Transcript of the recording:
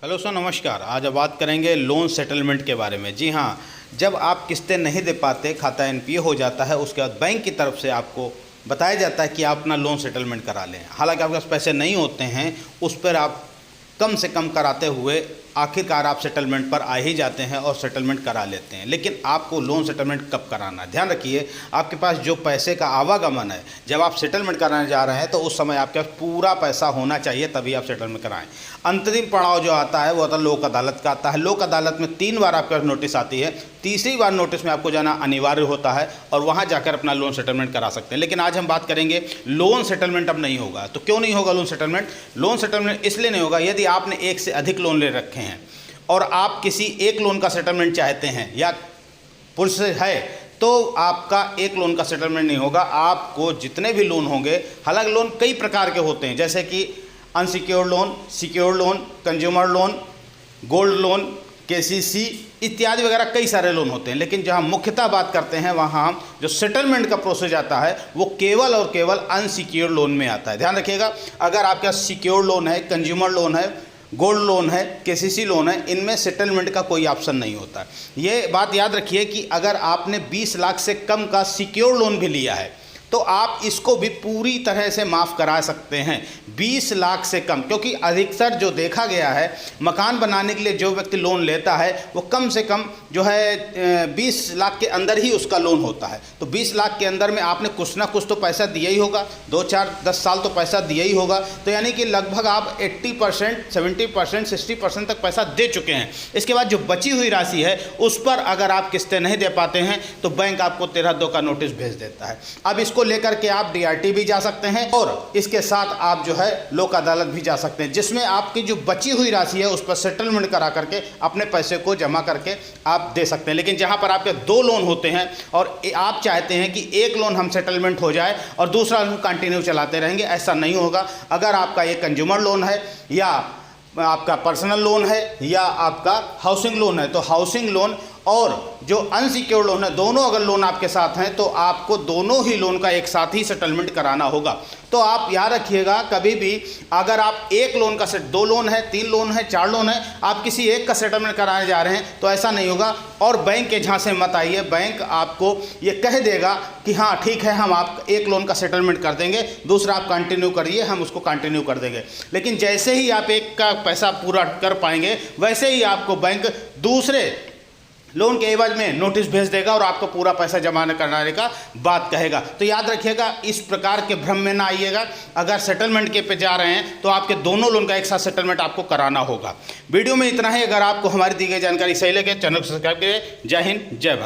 Hello sir, नमस्कार। आज अब बात करेंगे लोन सेटलमेंट के बारे में। जी हाँ, जब आप किस्तें नहीं दे पाते, खाता एनपीए हो जाता है, उसके बाद बैंक की तरफ से आपको बताया जाता है कि आप अपना लोन सेटलमेंट करा लें। हालांकि आपके पास पैसे नहीं होते हैं, उस पर आप कम से कम कराते हुए आखिरकार आप सेटलमेंट पर आ ही जाते हैं और सेटलमेंट करा लेते हैं। लेकिन आपको लोन सेटलमेंट कब कराना है, ध्यान रखिए। आपके पास जो पैसे का आवागमन है, जब आप सेटलमेंट कराने जा रहे हैं तो उस समय आपके पास पूरा पैसा होना चाहिए, तभी आप सेटलमेंट कराएं। अंतरिम पड़ाव जो आता है वो आता है लोक अदालत का आता है। लोक अदालत में 3 बार आपके पास नोटिस आती है। तीसरी बार नोटिस में आपको जाना अनिवार्य होता है और वहाँ जाकर अपना लोन सेटलमेंट करा सकते हैं। लेकिन आज हम बात करेंगे लोन सेटलमेंट अब नहीं होगा। तो क्यों नहीं होगा लोन सेटलमेंट? लोन सेटलमेंट इसलिए नहीं होगा यदि आपने एक से अधिक लोन ले रखे हैं और आप किसी एक लोन का सेटलमेंट चाहते हैं या पुरुष है, तो आपका एक लोन का सेटलमेंट नहीं होगा। आपको जितने भी लोन होंगे, हालांकि लोन कई प्रकार के होते हैं, जैसे कि unsecured loan, secured loan, consumer loan, gold loan, KCC इत्यादि वगैरह कई सारे लोन होते हैं। लेकिन जहां मुख्यतः बात करते हैं वहां जो सेटलमेंट का प्रोसेस आता है वो केवल और केवल अनसिक्योर्ड लोन में आता है। ध्यान रखिएगा, अगर आपके पास सिक्योर्ड लोन है, कंज्यूमर लोन है, गोल्ड लोन है, केसीसी लोन है, इनमें सेटलमेंट का कोई ऑप्शन नहीं होता है। ये बात याद रखिए कि अगर आपने 20 लाख से कम का सिक्योर लोन भी लिया है तो आप इसको भी पूरी तरह से माफ़ करा सकते हैं। 20 लाख से कम, क्योंकि अधिकतर जो देखा गया है, मकान बनाने के लिए जो व्यक्ति लोन लेता है वो कम से कम जो है 20 लाख के अंदर ही उसका लोन होता है। तो 20 लाख के अंदर में आपने कुछ ना कुछ तो पैसा दिया ही होगा, 2, 4, 10 साल तो पैसा दिया ही होगा। तो यानी कि लगभग आप 80%, 70%, 60% तक पैसा दे चुके हैं। इसके बाद जो बची हुई राशि है उस पर अगर आप किस्तें नहीं दे पाते हैं तो बैंक आपको 13(2) का नोटिस भेज देता है। अब इसको लेकर के आप डीआरटी भी जा सकते हैं और इसके साथ आप जो है लोक अदालत भी जा सकते हैं, जिसमें आपकी जो बची हुई राशि है उस पर सेटलमेंट करा करके अपने पैसे को जमा करके आप दे सकते हैं। लेकिन जहां पर आपके 2 लोन होते हैं और आप चाहते हैं कि एक लोन हम सेटलमेंट हो जाए और दूसरा लोन कंटिन्यू चलाते रहेंगे, ऐसा नहीं होगा। अगर आपका एक कंज्यूमर लोन है या आपका पर्सनल लोन है या आपका हाउसिंग लोन है, तो हाउसिंग लोन और जो अनसिक्योर्ड लोन है, दोनों अगर लोन आपके साथ हैं तो आपको दोनों ही लोन का एक साथ ही सेटलमेंट कराना होगा। तो आप याद रखिएगा, कभी भी अगर आप एक लोन का 2 लोन है, 3 लोन है, 4 लोन है, आप किसी एक का सेटलमेंट कराने जा रहे हैं तो ऐसा नहीं होगा। और बैंक के झांसे मत आइए। बैंक आपको ये कह देगा कि हाँ ठीक है, हम आप एक लोन का सेटलमेंट कर देंगे, दूसरा आप कंटिन्यू करिए, हम उसको कंटिन्यू कर देंगे। लेकिन जैसे ही आप एक का पैसा पूरा कर पाएंगे वैसे ही आपको बैंक दूसरे लोन के एवज में नोटिस भेज देगा और आपको पूरा पैसा जमा कराने का बात कहेगा। तो याद रखिएगा, इस प्रकार के भ्रम में ना आइएगा। अगर सेटलमेंट के पे जा रहे हैं तो आपके दोनों लोन का एक साथ सेटलमेंट आपको कराना होगा। वीडियो में इतना ही। अगर आपको हमारी दी गई जानकारी सही लगे, चैनल को सब्सक्राइब करिए। जय हिंद, जय भारत।